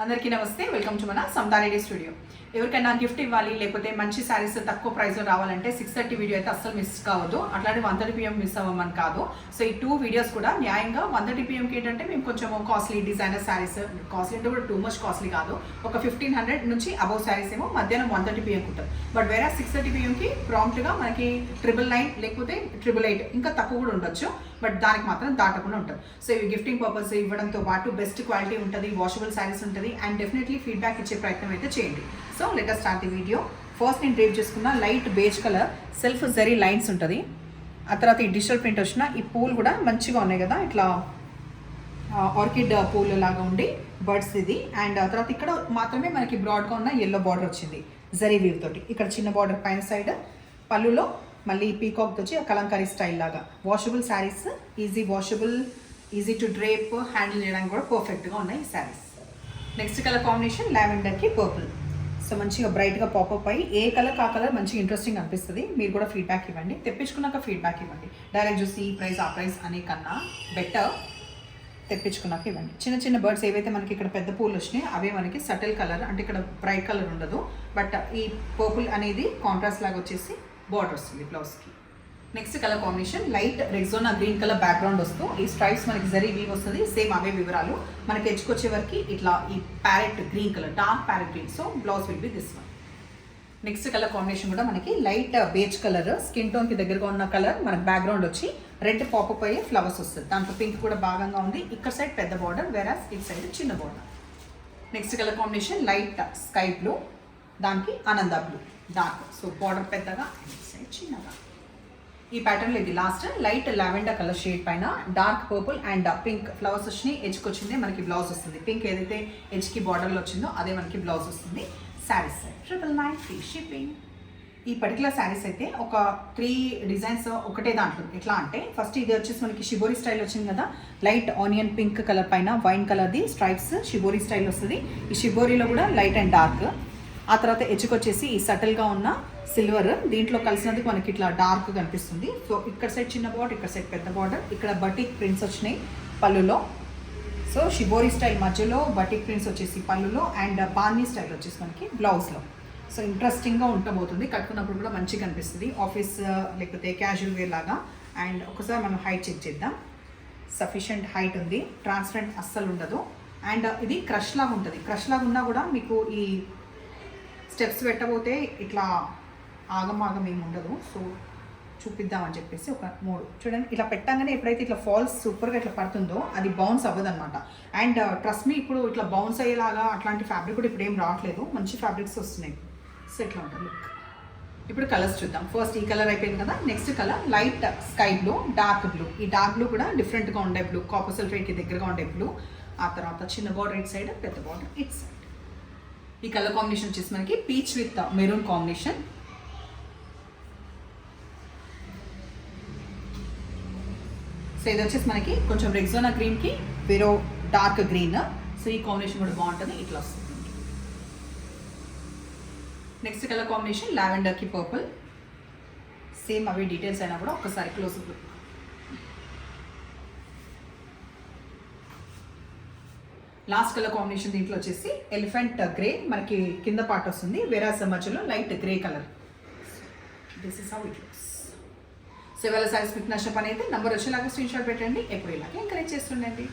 అందరికీ నమస్తే, welcome to మన సమతారెడ్డి స్టూడియో. ఎవరికైనా గిఫ్ట్ ఇవ్వాలి లేకపోతే మంచి శారీస్ తక్కువ ప్రైస్లో రావాలంటే 6:30 వీడియో అయితే అస్సలు మిస్ కావద్దు. అట్లాంటి 1:30 PM మిస్ అవ్వమని కాదు. సో ఈ 2 వీడియోస్ కూడా న్యాయంగా 1:30 PMకి ఏంటంటే మేము కొంచెం కాస్ట్లీ డిజైనర్ శారీస్, కాస్ట్లీ అంటే కూడా టూ మచ్ కాస్ట్లీ కాదు, ఒక 1500 నుంచి అబౌవ్ శారీస్ ఏమో మధ్యాహ్నం 1:30 PMకి ఉంటుంది. బట్ వేరే 6:30 PMకి ప్రాంప్ట్గా మనకి 999 లేకపోతే 888 ఇంకా తక్కువ కూడా ఉండొచ్చు. బట్ దానికి మాత్రం దాటకుండా ఉంటుంది. సో ఇవి గిఫ్టింగ్ పర్పస్ ఇవ్వడంతో పాటు బెస్ట్ క్వాలిటీ ఉంటుంది, వాషబుల్ శారీస్ ఉంటుంది అండ్ డెఫినెట్లీ ఫీడ్బ్యాక్ ఇచ్చే ప్రయత్నం అయితే చేయండి. So let us start the video. First నేను డ్రేప్ చేసుకున్న light beige colour self zari lines ఉంటుంది. ఆ తర్వాత ఈ డిజిటల్ ప్రింట్ వచ్చిన ఈ పూలు కూడా మంచిగా ఉన్నాయి కదా, ఇట్లా ఆర్కిడ్ పూలు లాగా ఉండి బర్డ్స్ ఇది. అండ్ ఆ తర్వాత ఇక్కడ మాత్రమే మనకి బ్రాడ్గా ఉన్న ఎల్లో బార్డర్ వచ్చింది జరీ వీవ్ తోటి. ఇక్కడ చిన్న బార్డర్ పైన సైడ్, పళ్ళులో మళ్ళీ పీకాక్ వచ్చి కలంకారీ స్టైల్ లాగా. Washable saris, easy washable, easy to drape, handle చేయడానికి కూడా పర్ఫెక్ట్గా ఉన్నాయి ఈ శారీస్. నెక్స్ట్ కలర్ కాంబినేషన్ లావెండర్కి పర్పుల్. సో మంచిగా బ్రైట్గా పాపప్ అయ్యి ఏ కలర్ ఆ కలర్ మంచిగా ఇంట్రెస్టింగ్ అనిపిస్తుంది. మీరు కూడా ఫీడ్బ్యాక్ ఇవ్వండి, తెప్పించుకున్నాక ఫీడ్బ్యాక్ ఇవ్వండి. డైరెక్ట్ చూసి ఈ ప్రైస్ ఆ ప్రైస్ అనే కన్నా బెటర్ తెప్పించుకున్నాక ఇవ్వండి. చిన్న చిన్న బర్డ్స్ ఏవైతే మనకి ఇక్కడ పెద్ద పూలు వచ్చినాయి అవే మనకి సటిల్ కలర్, అంటే ఇక్కడ బ్రైట్ కలర్ ఉండదు. బట్ ఈ పర్పుల్ అనేది కాంట్రాస్ట్ లాగా వచ్చేసి బార్డర్ వస్తుంది బ్లౌజ్కి. Next colour combination light Rexona green colour background వస్తూ ఈ స్ట్రైప్స్ మనకి జరీ వీవ్ వస్తుంది. సేమ్ అవే వివరాలు మనకి ఎడ్జ్కొచ్చే వరకు ఇట్లా ఈ parrot green colour, dark parrot green. So blouse will be this one. Next colour combination కూడా మనకి లైట్ బేజ్ కలర్, స్కిన్ టోన్కి దగ్గరగా ఉన్న కలర్. మనకి బ్యాక్గ్రౌండ్ వచ్చి రెడ్ పాపప్ అయ్యే ఫ్లవర్స్ వస్తుంది. దాంట్లో పింక్ కూడా భాగంగా ఉంది. ఇక్కడ సైడ్ పెద్ద బార్డర్, వేరాస్ ఇటు సైడ్ చిన్న border. Next colour combination light sky blue, దానికి ఆనంద బ్లూ డార్క్. సో బార్డర్ పెద్దగా, సైడ్ చిన్నగా. ఈ ప్యాటర్న్లో ఇది last light lavender colour shade పైన dark purple and pink flowers వచ్చినాయి. ఎడ్జ్కి వచ్చింది మనకి బ్లౌజ్ వస్తుంది. పింక్ ఏదైతే ఎడ్జ్కి బార్డర్లో వచ్చిందో అదే మనకి బ్లౌజ్ వస్తుంది. Saris 999 free shipping. ఈ పర్టికులర్ శారీస్ అయితే ఒక 3 డిజైన్స్ ఒకటే దాంట్లో. ఎట్లా అంటే ఫస్ట్ ఇది వచ్చేసి మనకి షిబోరి స్టైల్ వచ్చింది కదా, లైట్ ఆనియన్ పింక్ కలర్ పైన వైన్ కలర్ది స్ట్రైప్స్ షిబోరి స్టైల్ వస్తుంది. ఈ షిబోరిలో కూడా లైట్ అండ్ డార్క్. ఆ తర్వాత ఎడ్జ్కి వచ్చేసి ఈ సటిల్గా ఉన్న సిల్వర్, దీంట్లో కలిసినందుకు మనకి ఇట్లా డార్క్ కనిపిస్తుంది. సో ఇక్కడ సైడ్ చిన్న బార్డర్, ఇక్కడ సైడ్ పెద్ద బార్డర్. ఇక్కడ బటిక్ ప్రింట్స్ వచ్చినాయి పళ్ళులో. సో షిబోరి స్టైల్ మధ్యలో బటిక్ ప్రింట్స్ వచ్చేసి పళ్ళులో అండ్ బాన్నీ స్టైల్ వచ్చేసి మనకి బ్లౌజ్లో. సో ఇంట్రెస్టింగ్గా ఉండబోతుంది, కట్టుకున్నప్పుడు కూడా మంచిగా కనిపిస్తుంది. ఆఫీస్ లేకపోతే క్యాజువల్ వేర్ లాగా. అండ్ ఒకసారి మనం హైట్ చెక్ చేద్దాం. సఫిషియంట్ హైట్ ఉంది, ట్రాన్స్పరెంట్ అస్సలు ఉండదు. అండ్ ఇది క్రష్ లాగా ఉంటుంది. క్రష్ లాగా ఉన్నా కూడా మీకు ఈ స్టెప్స్ పెట్టబోతే ఇట్లా ఆగమాగం ఏమి ఉండదు. సో చూపిద్దామని చెప్పేసి ఒక 3 చూడండి. ఇట్లా పెట్టగానే ఎప్పుడైతే ఇట్లా ఫాల్స్ సూపర్గా ఇట్లా పడుతుందో అది బౌన్స్ అవ్వదన్నమాట. అండ్ ట్రస్ట్ మీ ఇప్పుడు ఇట్లా బౌన్స్ అయ్యేలాగా అట్లాంటి ఫ్యాబ్రిక్ కూడా ఇప్పుడు ఏం రావట్లేదు, మంచి ఫ్యాబ్రిక్స్ వస్తున్నాయి. సో ఇట్లా ఉంటుంది లుక్. ఇప్పుడు కలర్స్ చూద్దాం. ఫస్ట్ ఈ కలర్ అయిపోయింది కదా, next colour light sky blue, dark blue. ఈ డార్క్ బ్లూ కూడా డిఫరెంట్గా ఉండే బ్లూ, కాపర్ సల్ఫేట్కి దగ్గరగా ఉండే బ్లూ. ఆ తర్వాత చిన్న బార్డర్ ఇట్ సైడ్, పెద్ద బార్డర్ ఇట్ సైడ్. ఈ కలర్ కాంబినేషన్ వచ్చేసి మనకి peach with maroon combination. So ఇది వచ్చేసి మనకి కొంచెం రెగ్జోనా గ్రీన్కి వేరో డార్క్ గ్రీన్. సో ఈ కాంబినేషన్ కూడా బాగుంటుంది, ఇట్లా వస్తుంది. నెక్స్ట్ కలర్ కాంబినేషన్ లావెండర్కి పర్పుల్. సేమ్ అవి డీటెయిల్స్ అయినా కూడా ఒక్కసారి close look. Last colour combination దీంట్లో వచ్చేసి ఎలిఫెంట్ గ్రే, మనకి కింద పార్ట్ వస్తుంది, వేరాస్ మధ్యలో light grey colour. This is how it looks. So ఇవాళ సారీస్ మీకు నష్టం అనేది నంబర్ వచ్చేలాగా స్క్రీన్ షాట్ పెట్టండి. ఎప్పుడు ఇలాగే ఎంకరేజ్ చేస్తుండండి.